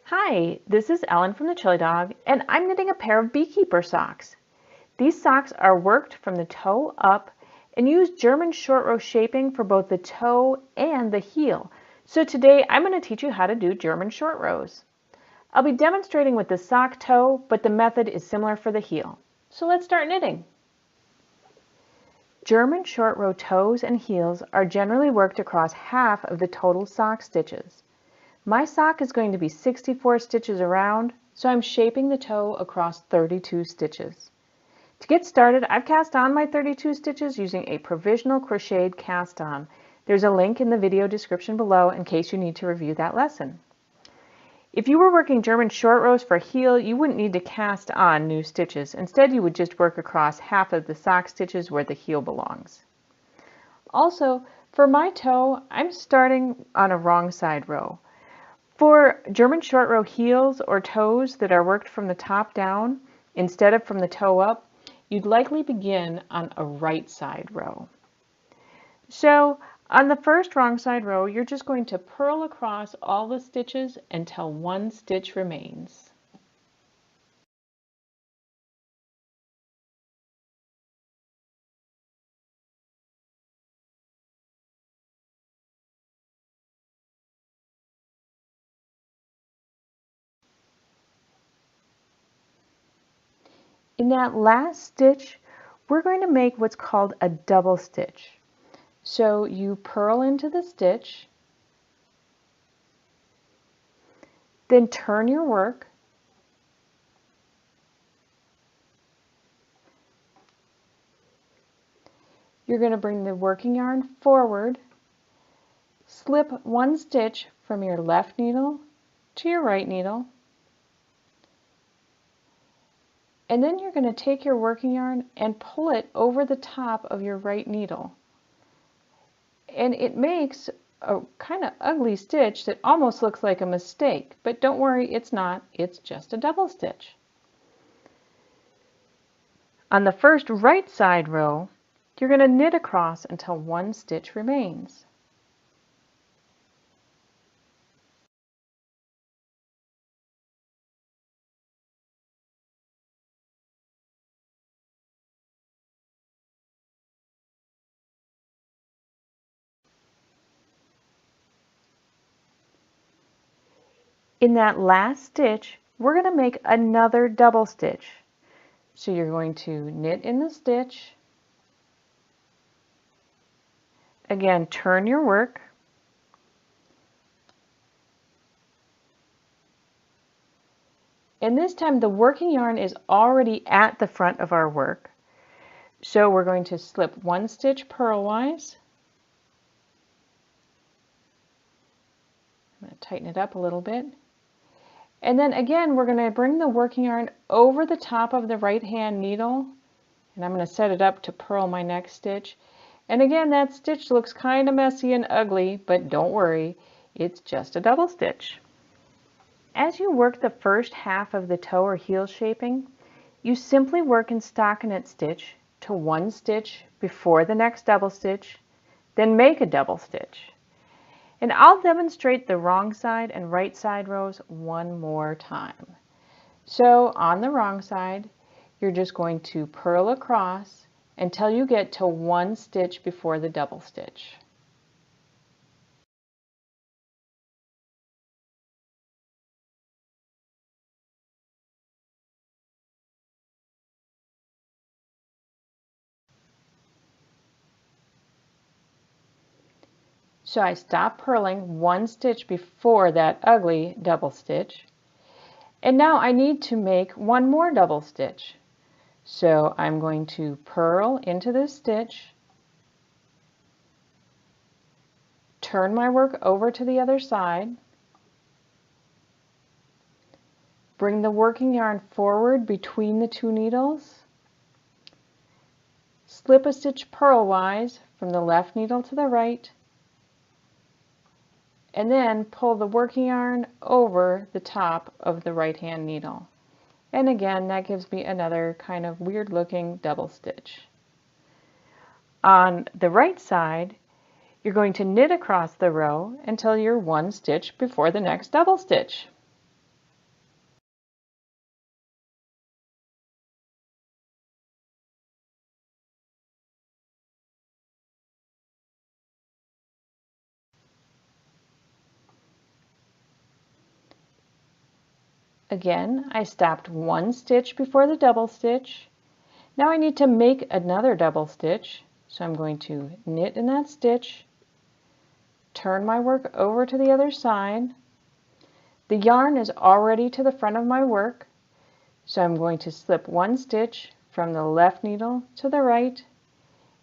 Hi, this is Ellen from the Chili Dog, and I'm knitting a pair of Beekeeper socks. These socks are worked from the toe up and use German short row shaping for both the toe and the heel. So today I'm going to teach you how to do German short rows. I'll be demonstrating with the sock toe, but the method is similar for the heel. So let's start knitting. German short row toes and heels are generally worked across half of the total sock stitches. My sock is going to be 64 stitches around, so I'm shaping the toe across 32 stitches. To get started, I've cast on my 32 stitches using a provisional crocheted cast on. There's a link in the video description below in case you need to review that lesson. If you were working German short rows for heel, you wouldn't need to cast on new stitches. Instead, you would just work across half of the sock stitches where the heel belongs. Also, for my toe, I'm starting on a wrong side row. For German short row heels or toes that are worked from the top down instead of from the toe up, you'd likely begin on a right side row. So on the first wrong side row, you're just going to purl across all the stitches until one stitch remains. In that last stitch, we're going to make what's called a double stitch. So you purl into the stitch, then turn your work, you're going to bring the working yarn forward, slip one stitch from your left needle to your right needle, and then you're going to take your working yarn and pull it over the top of your right needle. And it makes a kind of ugly stitch that almost looks like a mistake, but don't worry, it's not, it's just a double stitch. On the first right side row, you're going to knit across until one stitch remains. In that last stitch, we're going to make another double stitch. So you're going to knit in the stitch, again turn your work, and this time the working yarn is already at the front of our work. So we're going to slip one stitch purlwise. I'm going to tighten it up a little bit. And then again, we're going to bring the working yarn over the top of the right hand needle, and I'm going to set it up to purl my next stitch. And again, that stitch looks kind of messy and ugly, but don't worry, it's just a double stitch. As you work the first half of the toe or heel shaping, you simply work in stockinette stitch to one stitch before the next double stitch, then make a double stitch. And I'll demonstrate the wrong side and right side rows one more time. So on the wrong side, you're just going to purl across until you get to one stitch before the double stitch. So I stop purling one stitch before that ugly double stitch. And now I need to make one more double stitch. So I'm going to purl into this stitch, turn my work over to the other side, bring the working yarn forward between the two needles, slip a stitch purlwise from the left needle to the right, and then pull the working yarn over the top of the right hand needle. And again, that gives me another kind of weird looking double stitch. On the right side, you're going to knit across the row until you're 1 stitch before the next double stitch. Again, I stopped 1 stitch before the double stitch. Now I need to make another double stitch, so I'm going to knit in that stitch, turn my work over to the other side. The yarn is already to the front of my work, so I'm going to slip 1 stitch from the left needle to the right,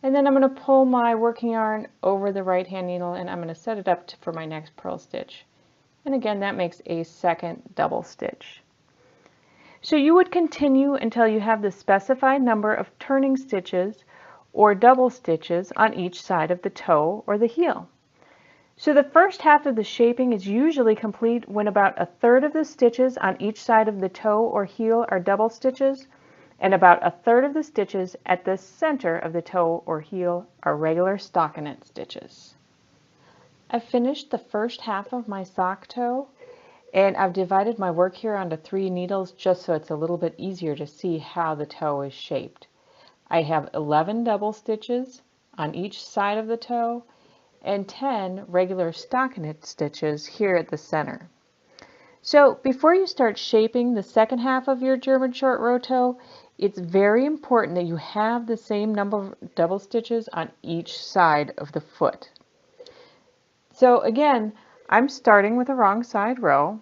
and then I'm going to pull my working yarn over the right hand needle, and I'm going to set it up for my next purl stitch. And again, that makes a second double stitch. So you would continue until you have the specified number of turning stitches or double stitches on each side of the toe or the heel. So the first half of the shaping is usually complete when about 1/3 of the stitches on each side of the toe or heel are double stitches, and about 1/3 of the stitches at the center of the toe or heel are regular stockinette stitches. I've finished the first half of my sock toe, and I've divided my work here onto 3 needles just so it's a little bit easier to see how the toe is shaped. I have 11 double stitches on each side of the toe and 10 regular stockinette stitches here at the center. So before you start shaping the second half of your German short row toe, it's very important that you have the same number of double stitches on each side of the foot. So again, I'm starting with a wrong side row.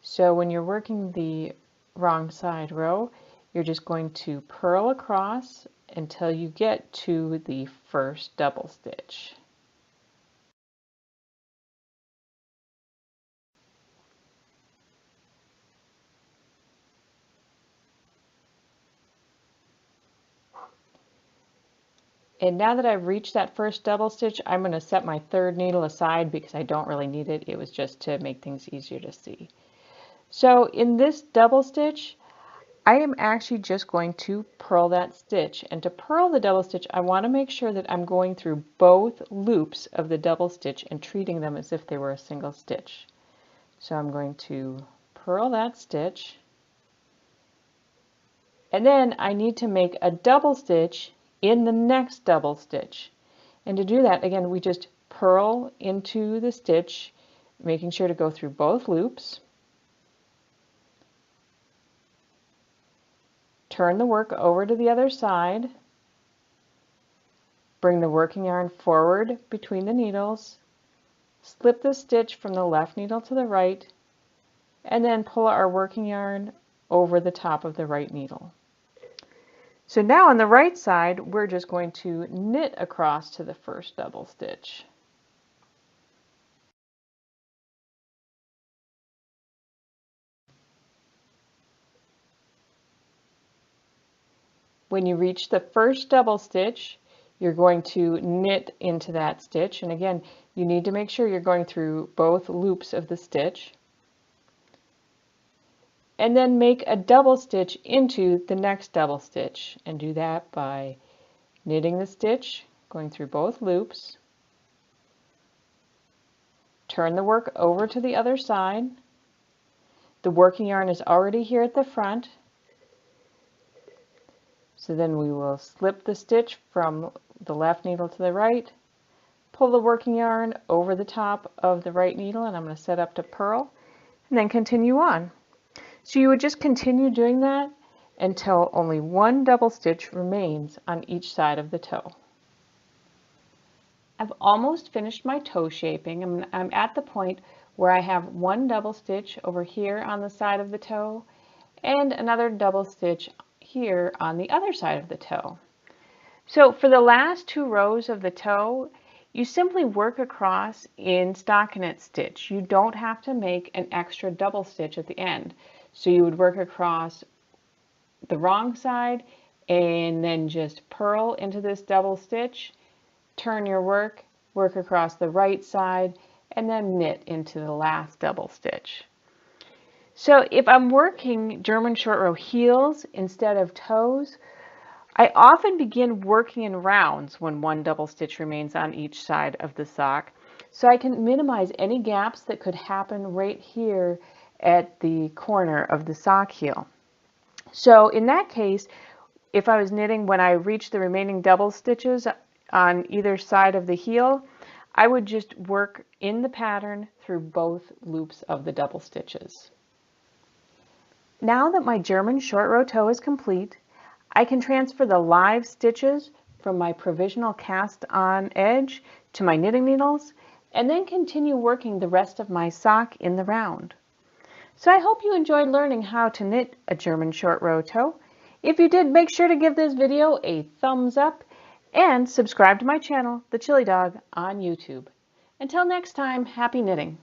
So when you're working the wrong side row, you're just going to purl across until you get to the first double stitch. And now that I've reached that first double stitch, I'm going to set my third needle aside because I don't really need it. It was just to make things easier to see. So in this double stitch, I am actually just going to purl that stitch. And to purl the double stitch, I want to make sure that I'm going through both loops of the double stitch and treating them as if they were a single stitch. So I'm going to purl that stitch. And then I need to make a double stitch in the next double stitch. And to do that, again, we just purl into the stitch, making sure to go through both loops. Turn the work over to the other side. Bring the working yarn forward between the needles. Slip the stitch from the left needle to the right, and then pull our working yarn over the top of the right needle. So now on the right side, we're just going to knit across to the first double stitch. When you reach the first double stitch, you're going to knit into that stitch. And again, you need to make sure you're going through both loops of the stitch. And then make a double stitch into the next double stitch, and do that by knitting the stitch, going through both loops, turn the work over to the other side. The working yarn is already here at the front, so then we will slip the stitch from the left needle to the right, pull the working yarn over the top of the right needle, and I'm going to set up to purl, and then continue on. So you would just continue doing that until only 1 double stitch remains on each side of the toe. I've almost finished my toe shaping. I'm at the point where I have 1 double stitch over here on the side of the toe and another double stitch here on the other side of the toe. So for the last 2 rows of the toe, you simply work across in stockinette stitch. You don't have to make an extra double stitch at the end. So you would work across the wrong side and then just purl into this double stitch, turn your work, work across the right side, and then knit into the last double stitch. So if I'm working German short row heels instead of toes, I often begin working in rounds when one double stitch remains on each side of the sock, so I can minimize any gaps that could happen right here at the corner of the sock heel. So in that case, if I was knitting when I reached the remaining double stitches on either side of the heel, I would just work in the pattern through both loops of the double stitches. Now that my German short row toe is complete, I can transfer the live stitches from my provisional cast on edge to my knitting needles and then continue working the rest of my sock in the round. So I hope you enjoyed learning how to knit a German short row toe. If you did, make sure to give this video a thumbs up and subscribe to my channel, The Chilly Dog, on YouTube. Until next time, happy knitting!